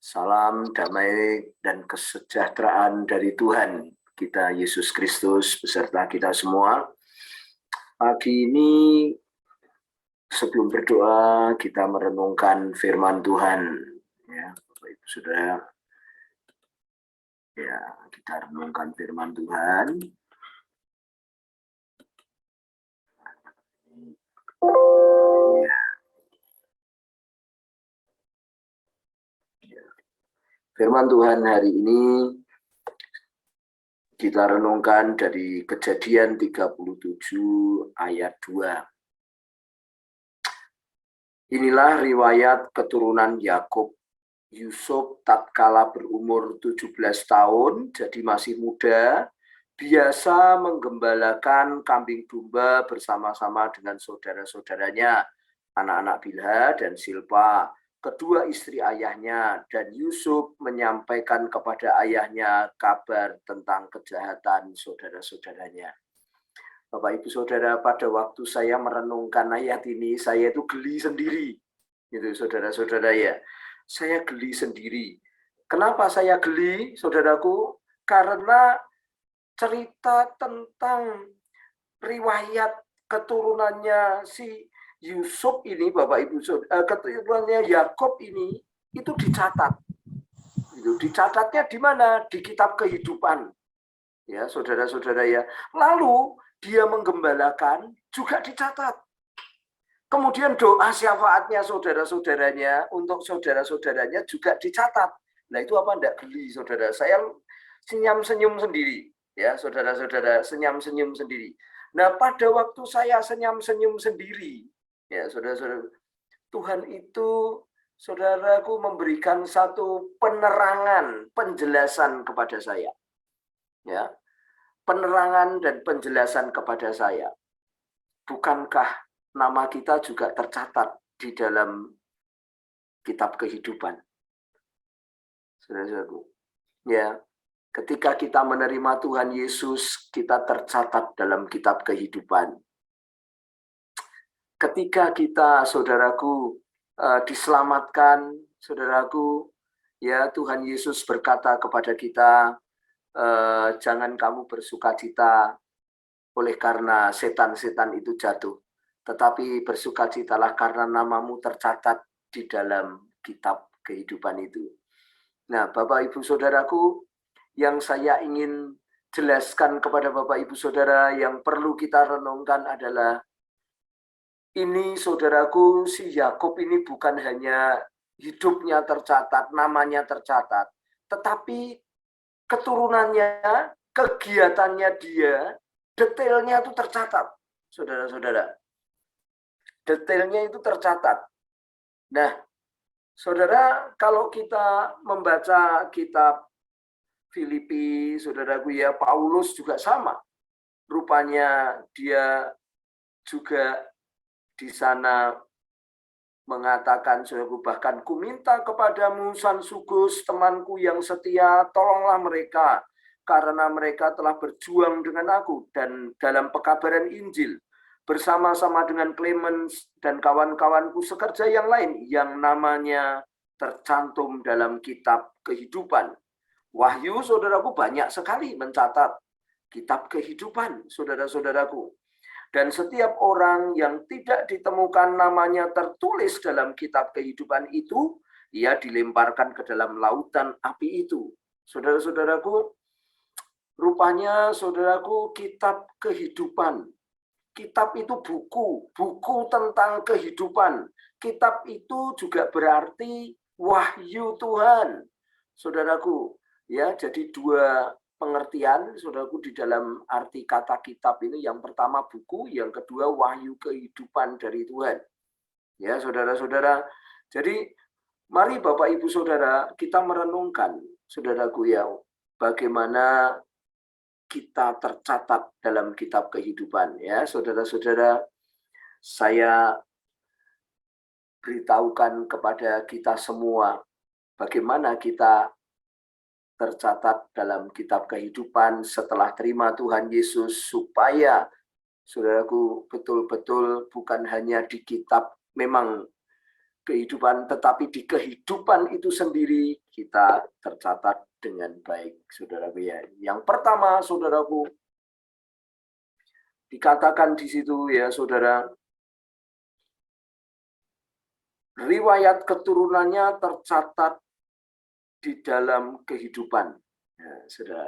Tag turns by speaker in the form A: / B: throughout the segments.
A: Salam damai dan kesejahteraan dari Tuhan kita Yesus Kristus beserta kita semua. Pagi ini sebelum berdoa kita merenungkan firman Tuhan. Ya, Bapak Ibu Saudara. Ya, kita renungkan firman Tuhan. Ya. Firman Tuhan hari ini kita renungkan dari Kejadian 37 ayat 2. Inilah riwayat keturunan Yakub. Yusuf tatkala berumur 17 tahun, jadi masih muda, biasa menggembalakan kambing domba bersama-sama dengan saudara-saudaranya, anak-anak Bilha dan Silpa, kedua istri ayahnya, dan Yusuf menyampaikan kepada ayahnya kabar tentang kejahatan saudara-saudaranya. Bapak Ibu Saudara, pada waktu saya merenungkan ayat ini, saya itu geli sendiri, gitu saudara-saudara ya. Saya geli sendiri. Kenapa saya geli, saudaraku? Karena cerita tentang riwayat keturunannya si Yusuf ini, Bapak Ibu Saudara, keturunannya Yakub ini, itu dicatat. Dicatatnya di mana? Di kitab kehidupan. Ya, saudara-saudara ya. Lalu dia menggembalakan juga dicatat. Kemudian doa syafaatnya saudara-saudaranya untuk saudara-saudaranya juga dicatat. Nah itu apa enggak geli saudara? Saya senyum-senyum sendiri. Ya saudara-saudara, senyum-senyum sendiri. Nah pada waktu saya senyum-senyum sendiri, ya saudara-saudara, Tuhan itu saudaraku memberikan satu penerangan, penjelasan kepada saya. Ya, penerangan dan penjelasan kepada saya. Bukankah nama kita juga tercatat di dalam kitab kehidupan? Saudara-saudaraku, ya, ketika kita menerima Tuhan Yesus, kita tercatat dalam kitab kehidupan. Ketika kita, saudaraku, diselamatkan, saudaraku, ya Tuhan Yesus berkata kepada kita, jangan kamu bersukacita oleh karena setan-setan itu jatuh, tetapi bersukacitalah karena namamu tercatat di dalam kitab kehidupan itu. Nah, Bapak Ibu Saudaraku, yang saya ingin jelaskan kepada Bapak Ibu Saudara yang perlu kita renungkan adalah ini saudaraku, si Yakub ini bukan hanya hidupnya tercatat, namanya tercatat, tetapi keturunannya, kegiatannya dia, detailnya itu tercatat, saudara-saudara. Detailnya itu tercatat. Nah, saudara, kalau kita membaca kitab Filipi, saudaraku ya, Paulus juga sama. Rupanya dia juga di sana mengatakan, saudaraku, bahkan ku minta kepadamu Sansugus, temanku yang setia, tolonglah mereka, karena mereka telah berjuang dengan aku dan dalam pekabaran Injil, bersama-sama dengan Clemens dan kawan-kawanku sekerja yang lain, yang namanya tercantum dalam kitab kehidupan. Wahyu, saudaraku, banyak sekali mencatat kitab kehidupan, saudara-saudaraku. Dan setiap orang yang tidak ditemukan namanya tertulis dalam kitab kehidupan itu, ia dilemparkan ke dalam lautan api itu. Saudara-saudaraku, rupanya saudaraku kitab kehidupan. Kitab itu buku, buku tentang kehidupan. Kitab itu juga berarti wahyu Tuhan. Saudaraku, ya, jadi dua pengertian, saudaraku, di dalam arti kata kitab ini. Yang pertama buku, yang kedua wahyu kehidupan dari Tuhan. Ya, saudara-saudara. Jadi, mari Bapak Ibu Saudara, kita merenungkan, saudaraku ya, bagaimana kita tercatat dalam kitab kehidupan. Ya, saudara-saudara, saya beritahukan kepada kita semua bagaimana kita tercatat dalam kitab kehidupan setelah terima Tuhan Yesus, supaya saudaraku betul-betul bukan hanya di kitab, memang kehidupan, tetapi di kehidupan itu sendiri kita tercatat dengan baik, saudaraku ya. Yang pertama, saudaraku, dikatakan di situ ya, saudara, riwayat keturunannya tercatat di dalam kehidupan. Ya,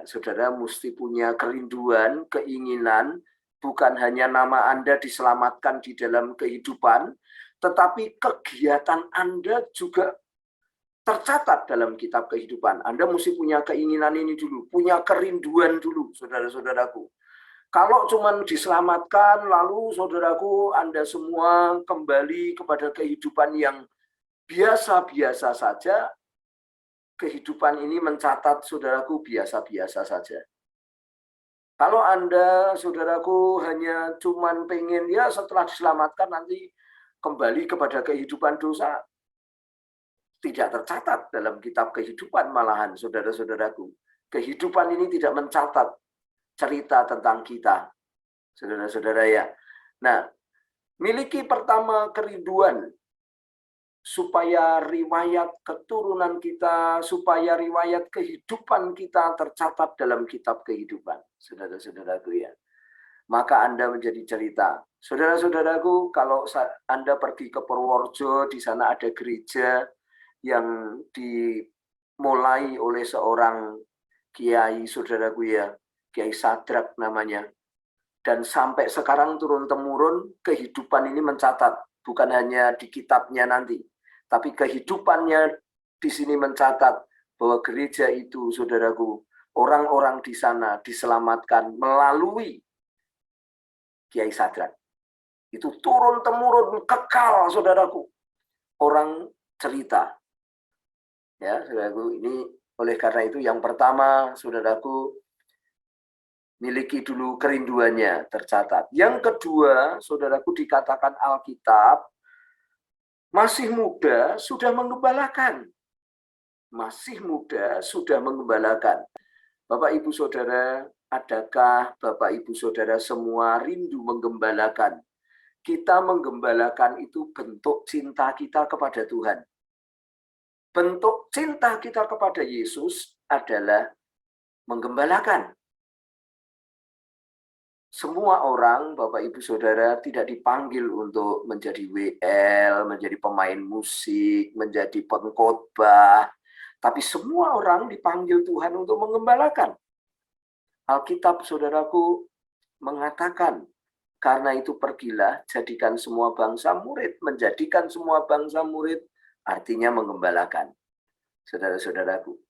A: saudara mesti punya kerinduan, keinginan, bukan hanya nama Anda diselamatkan di dalam kehidupan, tetapi kegiatan Anda juga tercatat dalam kitab kehidupan. Anda mesti punya keinginan ini dulu, punya kerinduan dulu, saudara-saudaraku. Kalau cuma diselamatkan, lalu saudaraku, Anda semua kembali kepada kehidupan yang biasa-biasa saja, kehidupan ini mencatat saudaraku biasa-biasa saja. Kalau Anda, saudaraku, hanya cuman pengen ya setelah diselamatkan nanti kembali kepada kehidupan dosa, tidak tercatat dalam kitab kehidupan malahan, saudara-saudaraku. Kehidupan ini tidak mencatat cerita tentang kita, saudara-saudara ya. Nah, miliki pertama kerinduan supaya riwayat keturunan kita, supaya riwayat kehidupan kita tercatat dalam kitab kehidupan, saudara-saudaraku ya. Maka Anda menjadi cerita. Saudara-saudaraku, kalau Anda pergi ke Purworejo, di sana ada gereja yang dimulai oleh seorang kiai, saudaraku ya, Kiai Sadrak namanya. Dan sampai sekarang turun-temurun kehidupan ini mencatat, bukan hanya di kitabnya nanti, tapi kehidupannya di sini mencatat bahwa gereja itu, saudaraku, orang-orang di sana diselamatkan melalui Kiai Sadrak. Itu turun-temurun kekal, saudaraku. Orang cerita. Ya, saudaraku, ini oleh karena itu yang pertama, saudaraku, miliki dulu kerinduannya tercatat. Yang kedua, saudaraku, dikatakan Alkitab, masih muda sudah menggembalakan. Masih muda sudah menggembalakan. Bapak Ibu Saudara, adakah Bapak Ibu Saudara semua rindu menggembalakan? Kita menggembalakan itu bentuk cinta kita kepada Tuhan. Bentuk cinta kita kepada Yesus adalah menggembalakan. Semua orang, Bapak Ibu Saudara, tidak dipanggil untuk menjadi WL, menjadi pemain musik, menjadi pengkhotbah, tapi semua orang dipanggil Tuhan untuk menggembalakan. Alkitab, saudaraku, mengatakan, karena itu pergilah, jadikan semua bangsa murid. Menjadikan semua bangsa murid, artinya menggembalakan. Saudara-saudaraku,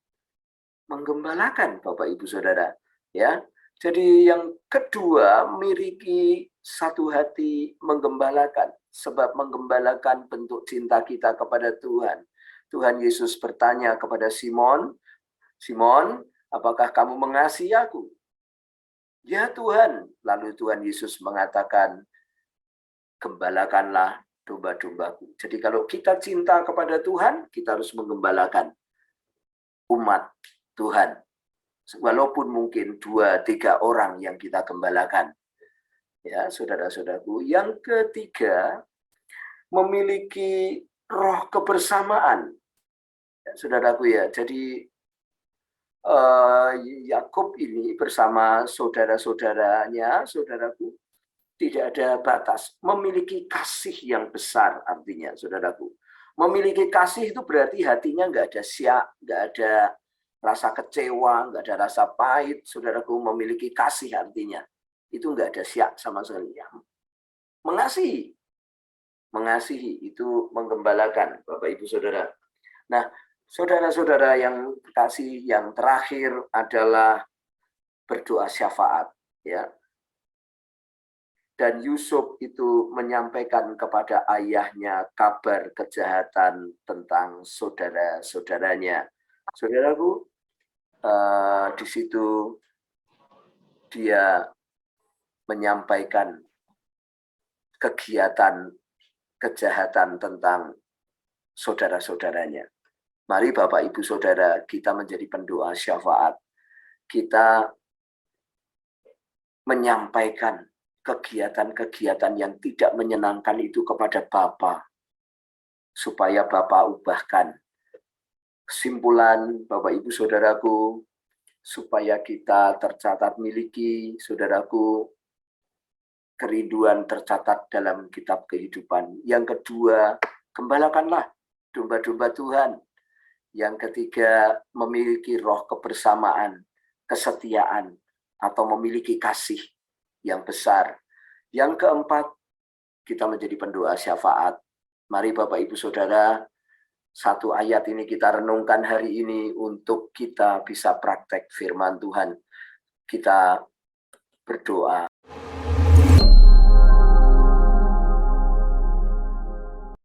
A: menggembalakan Bapak Ibu Saudara. Ya, jadi yang kedua, miliki satu hati menggembalakan. Sebab menggembalakan bentuk cinta kita kepada Tuhan. Tuhan Yesus bertanya kepada Simon, Simon, apakah kamu mengasihi aku? Ya Tuhan. Lalu Tuhan Yesus mengatakan, gembalakanlah domba-dombaku. Jadi kalau kita cinta kepada Tuhan, kita harus menggembalakan umat Tuhan. Walaupun mungkin 2-3 orang yang kita gembalakan. Ya, saudara-saudaraku. Yang ketiga, memiliki roh kebersamaan. Ya, saudaraku ya. Jadi Yakub ini bersama saudara-saudaranya, saudaraku, tidak ada batas. Memiliki kasih yang besar artinya, saudaraku. Memiliki kasih itu berarti hatinya nggak ada siak, nggak ada rasa kecewa, nggak ada rasa pahit, saudaraku. Memiliki kasih artinya. Itu nggak ada siak sama sekali. Mengasihi. Mengasihi itu menggembalakan, Bapak Ibu Saudara. Nah, saudara-saudara yang kasih, yang terakhir adalah berdoa syafaat. Ya. Dan Yusuf itu menyampaikan kepada ayahnya kabar kejahatan tentang saudara-saudaranya. Saudaraku, di situ dia menyampaikan kegiatan kejahatan tentang saudara-saudaranya. Mari Bapak Ibu Saudara, kita menjadi pendoa syafaat. Kita menyampaikan kegiatan-kegiatan yang tidak menyenangkan itu kepada Bapa. supaya Bapak ubahkan. Kesimpulan Bapak Ibu Saudaraku, supaya kita tercatat miliki, saudaraku, kerinduan tercatat dalam kitab kehidupan. Yang kedua, gembalakanlah domba-domba Tuhan. Yang ketiga, memiliki roh kebersamaan, kesetiaan, atau memiliki kasih yang besar. Yang keempat, kita menjadi pendoa syafaat. Mari Bapak Ibu Saudara, satu ayat ini kita renungkan hari ini untuk kita bisa praktek firman Tuhan. Kita berdoa.